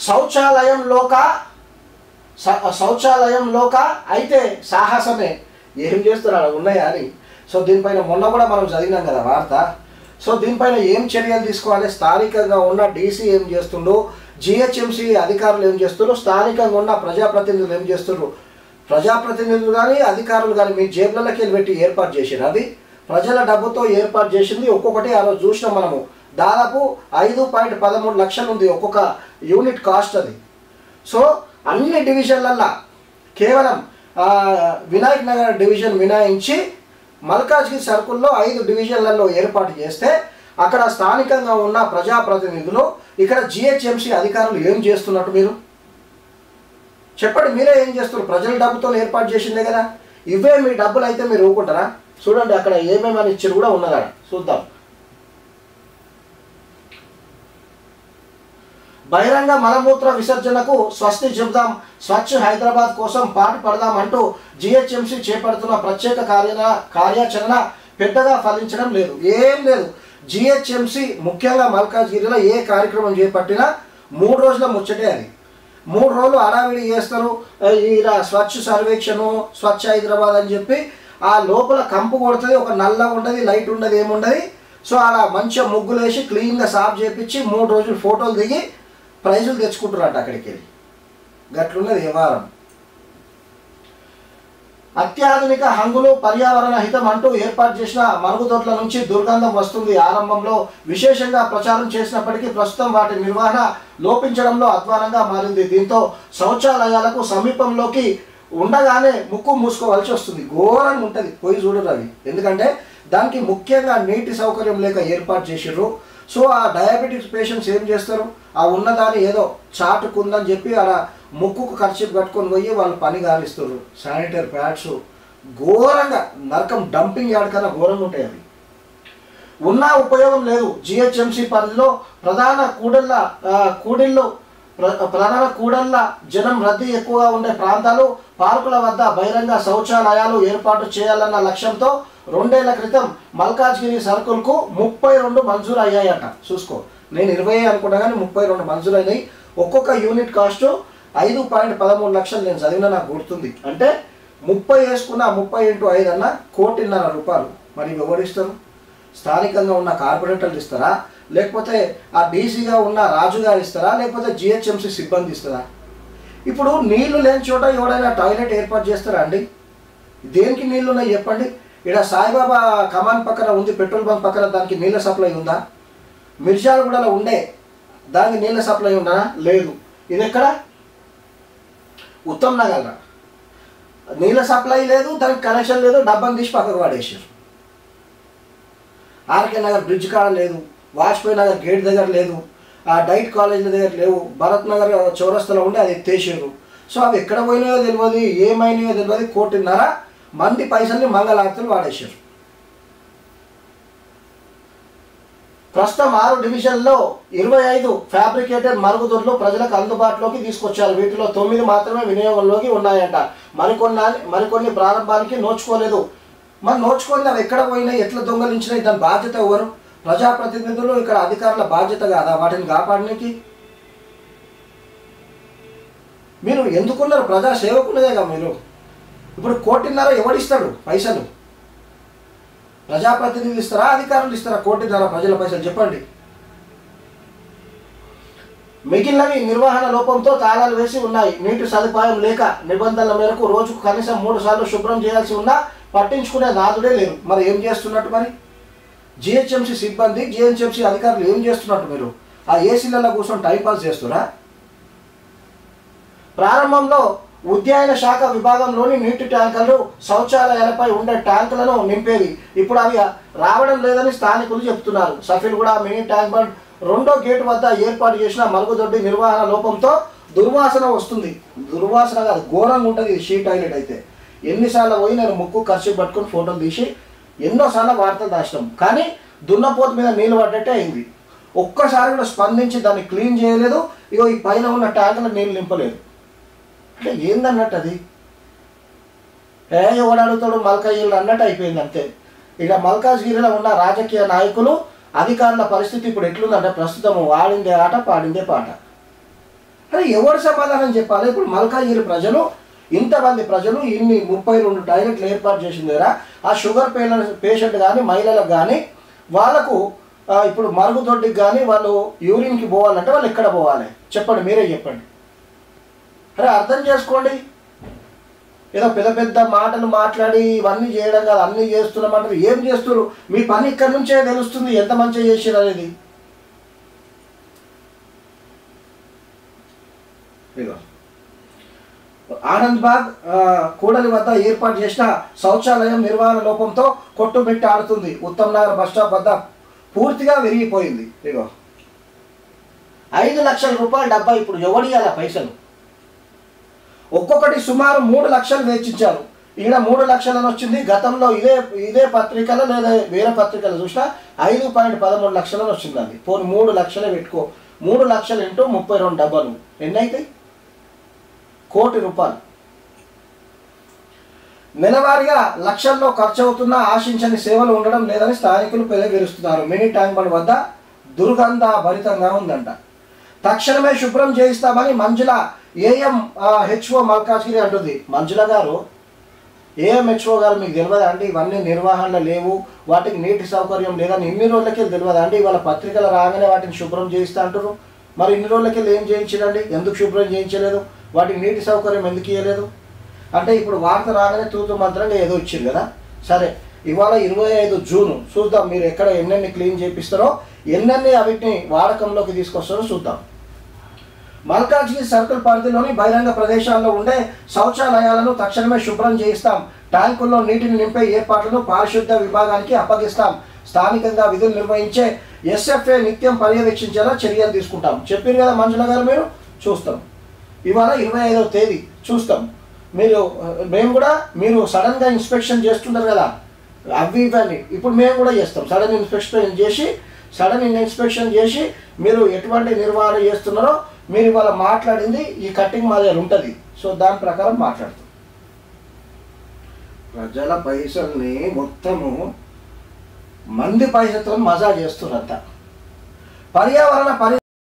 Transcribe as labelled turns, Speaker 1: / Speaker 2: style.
Speaker 1: శౌచాలయంలోక అయితే సాహసమే. ఏం చేస్తున్నారు ఉన్నాయా అని. సో దీనిపైన మొన్న కూడా మనం చదివినాం కదా వార్త. సో దీనిపైన ఏం చర్యలు తీసుకోవాలి, స్థానికంగా ఉన్న డీసీ ఏం చేస్తుండ్రు, జిహెచ్ఎంసీ అధికారులు ఏం చేస్తున్నారు, స్థానికంగా ఉన్న ప్రజాప్రతినిధులు ఏం చేస్తున్నారు. ప్రజాప్రతినిధులు కానీ అధికారులు కానీ మీ జేబులకి వెళ్ళి పెట్టి ఏర్పాటు చేసారు. అది ప్రజల డబ్బుతో ఏర్పాటు చేసింది. ఒక్కొక్కటి ఆ రోజు చూసినాం మనము. దాదాపు 5.13 లక్షలు ఉంది ఒక్కొక్క యూనిట్ కాస్ట్ అది. సో అన్ని డివిజన్లల్లో కేవలం వినాయక్ నగర్ డివిజన్ మినాయించి మల్కాజ్గిరి సర్కిల్లో 5 డివిజన్లలో ఏర్పాటు చేస్తే అక్కడ స్థానికంగా ఉన్న ప్రజాప్రతినిధులు, ఇక్కడ జిహెచ్ఎంసీ అధికారులు ఏం చేస్తున్నట్టు మీరు చెప్పండి. మీరే ఏం చేస్తారు? ప్రజల డబ్బుతో ఏర్పాటు చేసిందే కదా. ఇవే మీ డబ్బులు అయితే మీరు ఊరుకుంటారా? చూడండి అక్కడ ఏమేమని ఇచ్చారు కూడా ఉన్నదా చూద్దాం. బహిరంగ మలమూత్ర విసర్జనకు స్వస్తి చెబుదాం, స్వచ్ఛ హైదరాబాద్ కోసం పాటు పడదాం అంటూ జిహెచ్ఎంసీ చేపడుతున్న ప్రత్యేక కార్యాచరణ పెద్దగా ఫలించడం లేదు. ఏం లేదు. జిహెచ్ఎంసీ ముఖ్యంగా మల్కాజ్గిరిలో ఏ కార్యక్రమం చేపట్టినా 3 రోజుల ముచ్చటే అది. 3 రోజులు హడావిడి చేస్తారు. ఇలా స్వచ్ఛ సర్వేక్షణను, స్వచ్ఛ హైదరాబాద్ అని చెప్పి ఆ లోపల కంపు కొడుతుంది. ఒక నల్ల ఉండదు, లైట్ ఉండదు, ఏముండదు. సో అలా మంచిగా ముగ్గులు వేసి క్లీన్గా సాఫ్ చేపించి 3 రోజులు ఫోటోలు దిగి ప్రైజులు తెచ్చుకుంటున్నట్టు అక్కడికి వెళ్ళి. గట్లున్నది వ్యవహారం. అత్యాధునిక హంగులు పర్యావరణ హితం అంటూ ఏర్పాటు చేసిన మరుగుదొడ్ల నుంచి దుర్గంధం వస్తుంది. ఆరంభంలో విశేషంగా ప్రచారం చేసినప్పటికీ ప్రస్తుతం వాటి నిర్వహణ లోపించడంలో అధ్వానంగా మారింది. దీంతో శౌచాలయాలకు సమీపంలోకి ఉండగానే ముక్కు మూసుకోవాల్సి వస్తుంది. ఘోరంగా ఉంటుంది. పోయి చూడరు అవి. ఎందుకంటే దానికి ముఖ్యంగా నీటి సౌకర్యం లేక ఏర్పాటు చేసిర్రు. సో ఆ డయాబెటిక్స్ పేషెంట్స్ ఏం చేస్తారు, ఆ ఉన్నదాన్ని ఏదో చాటుకుందని చెప్పి అలా ముక్కుకు ఖర్చు కట్టుకొని పోయి వాళ్ళు పని గాలిస్తారు. శానిటరీ ప్యాడ్స్ ఘోరంగా నరకం, డంపింగ్ యార్డ్ కన్నా ఘోరంగా ఉంటాయి అవి. ఉన్నా ఉపయోగం లేదు. జిహెచ్ఎంసీ పరిధిలో ప్రధాన కూడళ్ళ జనం రద్దీ ఎక్కువగా ఉండే ప్రాంతాలు, పార్కుల వద్ద బహిరంగ శౌచాలయాలు ఏర్పాటు చేయాలన్న లక్ష్యంతో 2 ఏళ్ల క్రితం మల్కాజ్గిరి సర్కిల్కు 32 మంజూరు అయ్యాయట. చూసుకో, నేను 20 అనుకున్నా కానీ 32 మంజూరు అయినాయి. ఒక్కొక్క యూనిట్ కాస్ట్ 5.13 లక్షలు నేను చదివిన నాకు గుర్తుంది. అంటే 30 వేసుకున్న 30 × 5 అన్న 1.5 రూపాయలు. మరి ఎవరిస్తారు? స్థానికంగా ఉన్న కార్పొరేటర్లు ఇస్తారా, లేకపోతే ఆ డీసీగా ఉన్న రాజుగారు ఇస్తారా, లేకపోతే జిహెచ్ఎంసీ సిబ్బంది ఇస్తారా? ఇప్పుడు నీళ్లు లేని చోట ఎవడైనా టాయిలెట్ ఏర్పాటు చేస్తారా అండి? దేనికి నీళ్లు ఉన్నాయి చెప్పండి. ఇక్కడ సాయిబాబా కమాన్ పక్కన ఉంది, పెట్రోల్ బంక్ పక్కన, దానికి నీళ్ళ సప్లై ఉందా? మిర్జాలగూడలో ఉండే దానికి నీళ్ళ సప్లై ఉందా? లేదు. ఇది ఎక్కడ? ఉత్తమ్ నగర్ నీళ్ళ సప్లై లేదు, దానికి కనెక్షన్ లేదు, డబ్బాని తీసి పక్కకు పడేసారు. ఆర్కే నగర్ బ్రిడ్జ్ కాడ లేదు, వాజ్పేయి నగర్ గేట్ దగ్గర లేదు, ఆ డైట్ కాలేజీల దగ్గర లేవు, భరత్ నగర్ చౌరస్తాలో ఉండి అది ఎత్తేసారు. సో అవి ఎక్కడ పోయినాయో తెలియదు, ఏమైనాయో తెలియదు. 1.5 మంది పైసల్ని మంగళారతులు వాడేశారు. ప్రస్తుతం 6 డివిజన్లో 25 ఫ్యాబ్రికేటెడ్ మరుగుదొడ్లు ప్రజలకు అందుబాటులోకి తీసుకొచ్చారు. వీటిలో 9 మాత్రమే వినియోగంలోకి ఉన్నాయంట. మరికొన్ని ప్రారంభానికి నోచుకోలేదు. మరి నోచుకొని అవి ఎక్కడ పోయినాయి, ఎట్లా దొంగలించినాయి, దాని బాధ్యత ఎవరు? ప్రజాప్రతినిధులు, ఇక్కడ అధికారుల బాధ్యత కాదా వాటిని కాపాడడానికి? మీరు ఎందుకున్నారు? ప్రజా సేవకులేగా మీరు. ఇప్పుడు 1.5 ఎవడిస్తాడు పైసలు? ప్రజాప్రతినిధులు ఇస్తారా, అధికారులు ఇస్తారా 1.5 ప్రజల పైసలు? చెప్పండి. మిగిలినవి నిర్వహణ లోపంతో తాళాలు వేసి ఉన్నాయి. నీటి సదుపాయం లేక నిబంధనల మేరకు రోజుకు కనీసం 3 సార్లు శుభ్రం చేయాల్సి ఉన్నా పట్టించుకునే నాదుడే లేదు. మరి ఏం చేస్తున్నట్టు? మరి జిహెచ్ఎంసీ సిబ్బంది, జిహెచ్ఎంసీ అధికారులు ఏం చేస్తున్నట్టు? మీరు ఆ ఏసీలలో కూర్చొని టైంపాస్ చేస్తున్నా? ప్రారంభంలో ఉద్యాన శాఖ విభాగంలోని నీటి ట్యాంకర్లు శౌచాలయాలపై ఉండే ట్యాంకులను నింపేవి. ఇప్పుడు అవి రావడం లేదని స్థానికులు చెప్తున్నారు. సఫీల్గూడ మినీ ట్యాంక్ బండ్ 2వ గేటు వద్ద ఏర్పాటు చేసిన మరుగుదొడ్డి నిర్వహణ లోపంతో దుర్వాసన వస్తుంది. దుర్వాసన కాదు, ఘోరంగా ఉంటుంది ఇది. షీ టాయిలెట్ అయితే ఎన్నిసార్లు పోయి నేను ముక్కు ఖర్చు పట్టుకొని ఫోటోలు తీసి ఎన్నోసార్లు వార్తలు దాచినాం. కానీ దున్నపోతు మీద నీళ్ళు పడ్డట్టే అయింది. ఒక్కసారి కూడా స్పందించి దాన్ని క్లీన్ చేయలేదు. ఇగో ఈ పైన ఉన్న ట్యాంకులో నీళ్ళు నింపలేదు. అంటే ఏందన్నట్టు అది? ఎవడు అడుగుతాడు మల్కాజ్గిరిలో అన్నట్టు అయిపోయింది అంతే. ఇక మల్కాజ్గిరిలో ఉన్న రాజకీయ నాయకులు, అధికారుల పరిస్థితి ఇప్పుడు ఎట్లుందంటే ప్రస్తుతం వాడిందే ఆట పాడిందే పాట. అరే ఎవరు సమాధానం చెప్పాలి? ఇప్పుడు మల్కాజ్గిరి ప్రజలు, ఇంతమంది ప్రజలు ఇన్ని 32 టాయిలెట్లు ఏర్పాటు చేసింది కదా, ఆ షుగర్ పేషెంట్ కానీ మహిళలకు కానీ వాళ్ళకు ఇప్పుడు మరుగుదొడ్డికి కానీ వాళ్ళు యూరిన్కి పోవాలంటే వాళ్ళు ఎక్కడ పోవాలి చెప్పండి, మీరే చెప్పండి. అరే అర్థం చేసుకోండి. ఏదో పెద్ద పెద్ద మాటలు మాట్లాడి ఇవన్నీ చేయడం కాదు, అన్నీ చేస్తున్నామంటారు. ఏం చేస్తున్నారు? మీ పని ఇక్కడి నుంచే తెలుస్తుంది ఎంత మంచిగా చేసిరు అనేది. ఆనంద్బాగ్ కూడలి వద్ద ఏర్పాటు చేసిన శౌచాలయం నిర్వహణ లోపంతో కొట్టుబెట్టి ఆడుతుంది. ఉత్తమ్ నగర్ బస్టాప్ వద్ద పూర్తిగా విరిగిపోయింది. ఇగో 5 లక్షల రూపాయల డబ్బా ఇప్పుడు ఎవడియాల పైసలు? ఒక్కొక్కటి సుమారు 3 లక్షలు వెచ్చించారు. ఈడ 3 లక్షలని వచ్చింది. గతంలో ఇదే పత్రికలో లేదా వేరే పత్రికలు చూసినా 5.13 లక్షలని వచ్చింది. అది పోనీ 3 లక్షలే పెట్టుకో. 3 లక్షలు ఇంటూ 32 డబ్బాలు ఎన్ని అవుతాయి? ₹1 కోటి. నెలవారీగా లక్షల్లో ఖర్చు అవుతున్న ఆశించని సేవలు ఉండడం లేదని స్థానికులు పెదవిరుస్తున్నారు. మినీ ట్యాంక్ బండ్ వద్ద దుర్గంధ భరితంగా ఉందంట. తక్షణమే శుభ్రం చేయిస్తామని మంజుల AMHO మల్కాజ్గిరి అంటుంది. మంజుల గారు, AMHO గారు మీకు తెలియదా అండి ఇవన్నీ నిర్వహణలో లేవు, వాటికి నీటి సౌకర్యం లేదని ఇన్ని రోజులకే తెలియదా అండి? వాళ్ళ పత్రికలు రాగానే వాటిని శుభ్రం చేయిస్తా అంటారు. మరి ఇన్ని రోజులకి ఏం చేయించడండి? ఎందుకు శుభ్రం చేయించలేదు? వాటికి నీటి సౌకర్యం ఎందుకు ఇవ్వలేదు అంటే ఇప్పుడు వార్త రాగానే తూతు మంత్రంగా ఏదో ఇచ్చింది కదా. సరే, ఇవాళ 25 జూన్ చూద్దాం మీరు ఎక్కడ ఎన్నెన్ని క్లీన్ చేపిస్తారో, ఎన్నెన్ని అవిటిని వాడకంలోకి తీసుకొస్తారో చూద్దాం. మల్కాజ్గిరి సర్కిల్ పరిధిలోని బహిరంగ ప్రదేశాల్లో ఉండే శౌచాలయాలను తక్షణమే శుభ్రం చేయిస్తాం. ట్యాంకుల్లో నీటిని నింపే ఏర్పాట్లను పారిశుద్ధ విభాగానికి అప్పగిస్తాం. స్థానికంగా విధులు నిర్వహించే SFA నిత్యం పర్యవేక్షించేలా చర్యలు తీసుకుంటాం. చెప్పారు కదా మంజుల గారు, మీరు చూస్తాం. ఇవాళ 25వ తేదీ చూస్తాం. మేము కూడా మీరు సడన్గా ఇన్స్పెక్షన్ చేస్తుంటారు కదా అవి ఇవన్నీ, ఇప్పుడు మేము కూడా చేస్తాం. సడన్ ఇన్స్పెక్షన్ చేసి మీరు ఎటువంటి నిర్వహణ చేస్తున్నారో మీరు ఇవాళ మాట్లాడింది ఈ కట్టింగ్ మా దగ్గర ఉంటుంది. సో దాని ప్రకారం మాట్లాడుతాం. ప్రజల పైసల్ని మొత్తము మంది పైసలతో మజా చేస్తున్నారంట. పర్యావరణ